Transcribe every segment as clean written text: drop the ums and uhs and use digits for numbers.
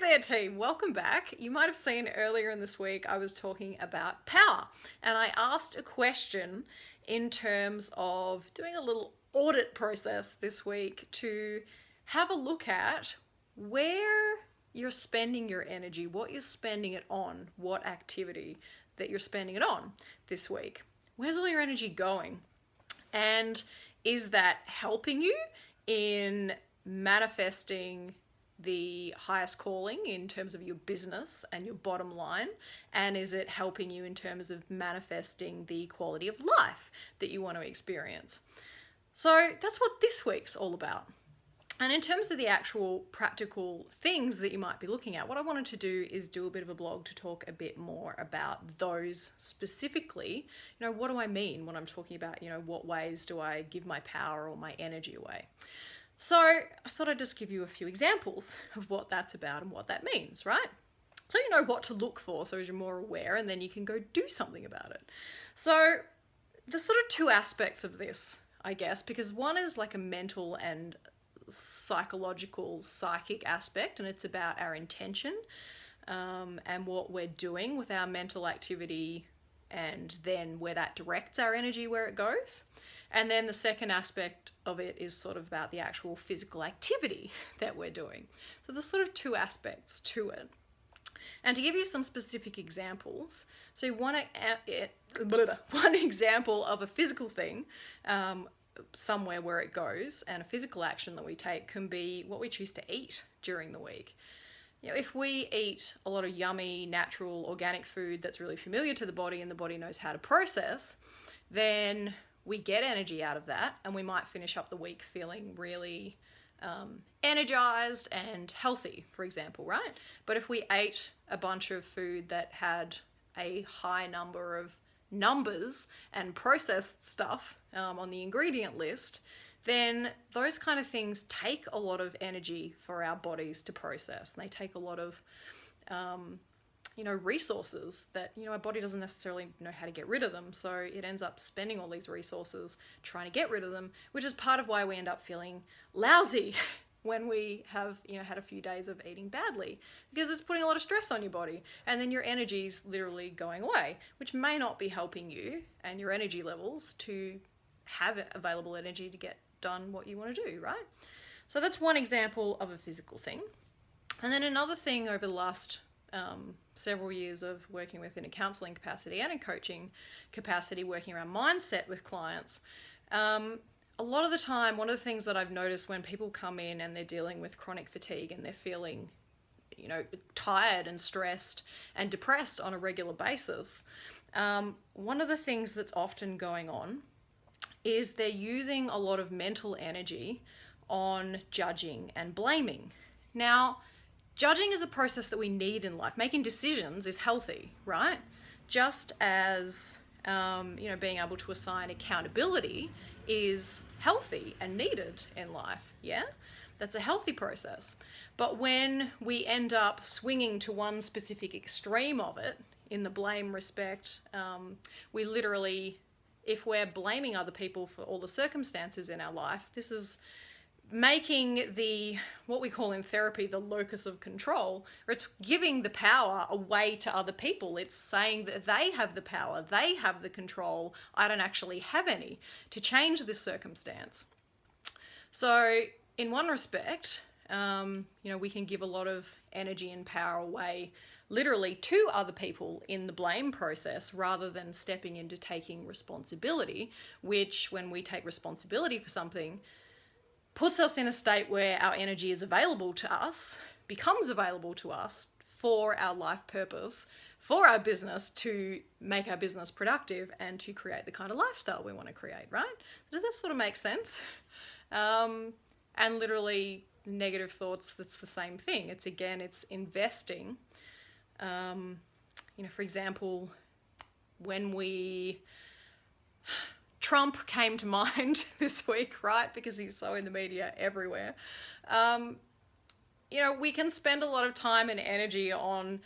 there, team. Welcome back. You might have seen earlier in this week I was talking about power, and I asked a question in terms of doing a little audit process this week to have a look at where you're spending your energy, what you're spending it on, what activity that you're spending it on this week. Where's all your energy going? And is that helping you in manifesting the highest calling in terms of your business and your bottom line? And is it helping you in terms of manifesting the quality of life that you want to experience? So that's what this week's all about. And in terms of the actual practical things that you might be looking at, what I wanted to do is do a bit of a blog to talk a bit more about those specifically. What do I mean when I'm talking about, what ways do I give my power or my energy away? So I thought I'd just give you a few examples of what that's about and what that means, right? So you know what to look for, so as you're more aware, and then you can go do something about it. So there's sort of two aspects of this, I guess, because one is like a mental and psychological, psychic aspect, and it's about our intention and what we're doing with our mental activity, and then where that directs our energy, where it goes. And then the second aspect of it is sort of about the actual physical activity that we're doing. So there's sort of two aspects to it. And to give you some specific examples, so one example of a physical thing, somewhere where it goes, and a physical action that we take can be what we choose to eat during the week. If we eat a lot of yummy, natural, organic food that's really familiar to the body and the body knows how to process, then we get energy out of that, and we might finish up the week feeling really energized and healthy, for example, right? But if we ate a bunch of food that had a high number of numbers and processed stuff on the ingredient list, then those kind of things take a lot of energy for our bodies to process. And they take a lot of resources that our body doesn't necessarily know how to get rid of them, so it ends up spending all these resources trying to get rid of them, which is part of why we end up feeling lousy when we have had a few days of eating badly, because it's putting a lot of stress on your body, and then your energy's literally going away, which may not be helping you and your energy levels to have available energy to get done what you want to do, right? So that's one example of a physical thing. And then another thing over the last several years of working within a counseling capacity and a coaching capacity, working around mindset with clients, a lot of the time, one of the things that I've noticed when people come in and they're dealing with chronic fatigue and they're feeling, tired and stressed and depressed on a regular basis, one of the things that's often going on is they're using a lot of mental energy on judging and blaming. Now, judging is a process that we need in life. Making decisions is healthy, right? Just as, being able to assign accountability is healthy and needed in life, yeah? That's a healthy process. But when we end up swinging to one specific extreme of it, in the blame respect, we literally, if we're blaming other people for all the circumstances in our life, this is making what we call in therapy the locus of control, or it's giving the power away to other people. It's saying that they have the power, they have the control, I don't actually have any to change this circumstance. So in one respect, we can give a lot of energy and power away literally to other people in the blame process, rather than stepping into taking responsibility, which, when we take responsibility for something, puts us in a state where our energy is available to us, becomes available to us for our life purpose, for our business, to make our business productive and to create the kind of lifestyle we want to create, right? Does that sort of make sense? And literally, negative thoughts, that's the same thing. It's investing. For example, when Trump came to mind this week, right? Because he's so in the media everywhere. We can spend a lot of time and energy on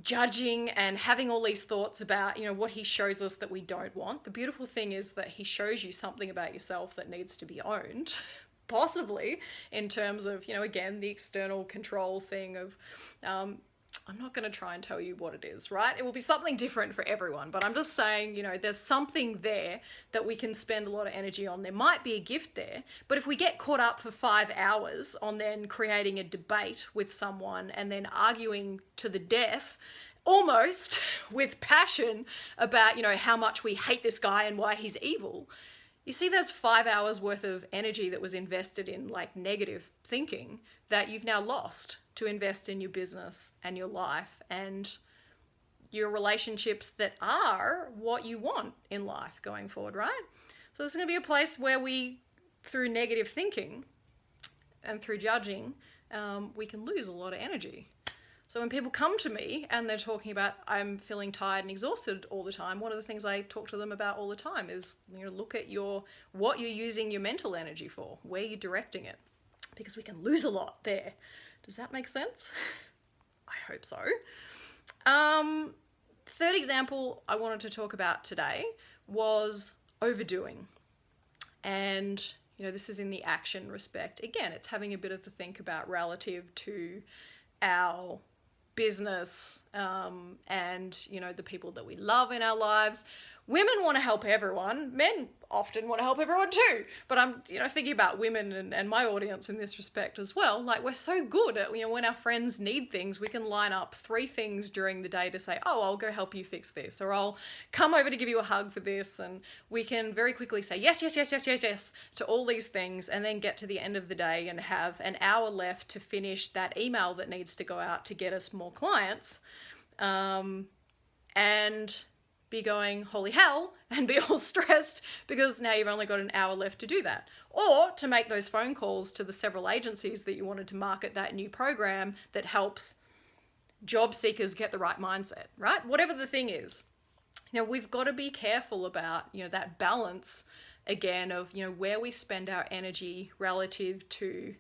judging and having all these thoughts about, what he shows us that we don't want. The beautiful thing is that he shows you something about yourself that needs to be owned. possibly, in terms of, you know, again, the external control thing of, I'm not going to try and tell you what it is, right? It will be something different for everyone, but I'm just saying, you know, there's something there that we can spend a lot of energy on. There might be a gift there, but if we get caught up for 5 hours on then creating a debate with someone and then arguing to the death, almost with passion about, you know, how much we hate this guy and why he's evil, you see, there's 5 hours worth of energy that was invested in like negative thinking that you've now lost to invest in your business and your life and your relationships that are what you want in life going forward, right? So this is going to be a place where we, through negative thinking and through judging, we can lose a lot of energy. So when people come to me and they're talking about, I'm feeling tired and exhausted all the time, one of the things I talk to them about all the time is, you know, look at what you're using your mental energy for, where you're directing it, because we can lose a lot there. Does that make sense? I hope so. Third example I wanted to talk about today was overdoing. And, you know, this is in the action respect. Again, it's having a bit of a think about relative to our business and, you know, the people that we love in our lives. Women want to help everyone. Men often want to help everyone too. But I'm, you know, thinking about women and my audience in this respect as well. Like, we're so good at, you know, when our friends need things, we can line up 3 things during the day to say, oh, I'll go help you fix this, or I'll come over to give you a hug for this. And we can very quickly say yes, yes, yes, yes, yes, yes to all these things, and then get to the end of the day and have an hour left to finish that email that needs to go out to get us more clients. And be going, holy hell, and be all stressed because now you've only got an hour left to do that. Or to make those phone calls to the several agencies that you wanted to market that new program that helps job seekers get the right mindset, right? Whatever the thing is. You know, we've got to be careful about, you know, that balance again of, you know, where we spend our energy relative to,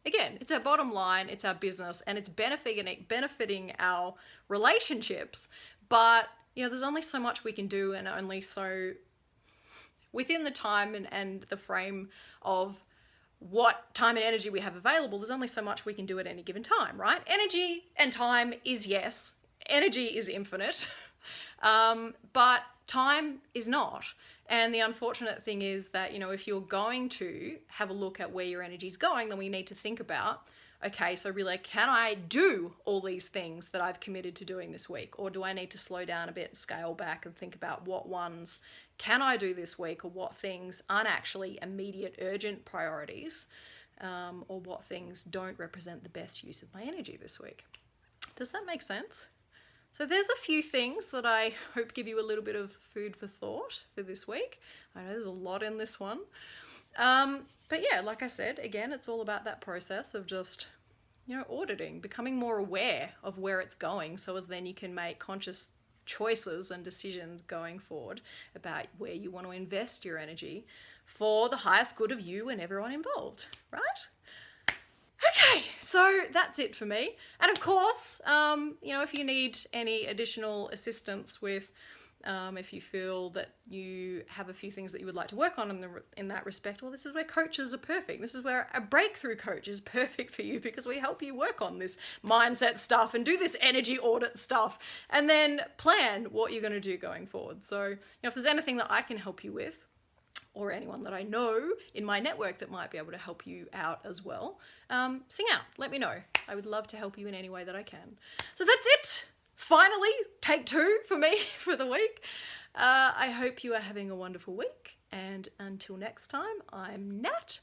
again, it's our bottom line, it's our business, and it's benefiting our relationships. But, you know, there's only so much we can do, and only so within the time and the frame of what time and energy we have available, there's only so much we can do at any given time, right? Energy and time is yes. Energy is infinite, but time is not. And the unfortunate thing is that, you know, if you're going to have a look at where your energy is going, then we need to think about, okay, so really, can I do all these things that I've committed to doing this week? Or do I need to slow down a bit, scale back, and think about what ones can I do this week, or what things aren't actually immediate urgent priorities, or what things don't represent the best use of my energy this week? Does that make sense? So there's a few things that I hope give you a little bit of food for thought for this week. I know there's a lot in this one. But yeah, like I said, again, it's all about that process of just, you know, auditing, becoming more aware of where it's going, so as then you can make conscious choices and decisions going forward about where you want to invest your energy for the highest good of you and everyone involved, right? Okay, so that's it for me. And of course, you know, if you need any additional assistance with, if you feel that you have a few things that you would like to work on in that respect, well, this is where coaches are perfect. This is where a breakthrough coach is perfect for you, because we help you work on this mindset stuff and do this energy audit stuff and then plan what you're going to do going forward. So, you know, if there's anything that I can help you with, or anyone that I know in my network that might be able to help you out as well, sing out, let me know. I would love to help you in any way that I can. So that's it. Finally, take 2 for me for the week. I hope you are having a wonderful week. And until next time, I'm Nat,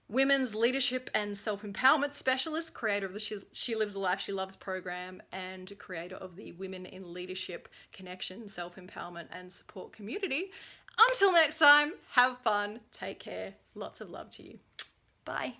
Women's Leadership and Self-Empowerment Specialist, creator of the She Lives the Life She Loves program, and creator of the Women in Leadership Connection, Self-Empowerment and Support community. Until next time, have fun, take care, lots of love to you. Bye.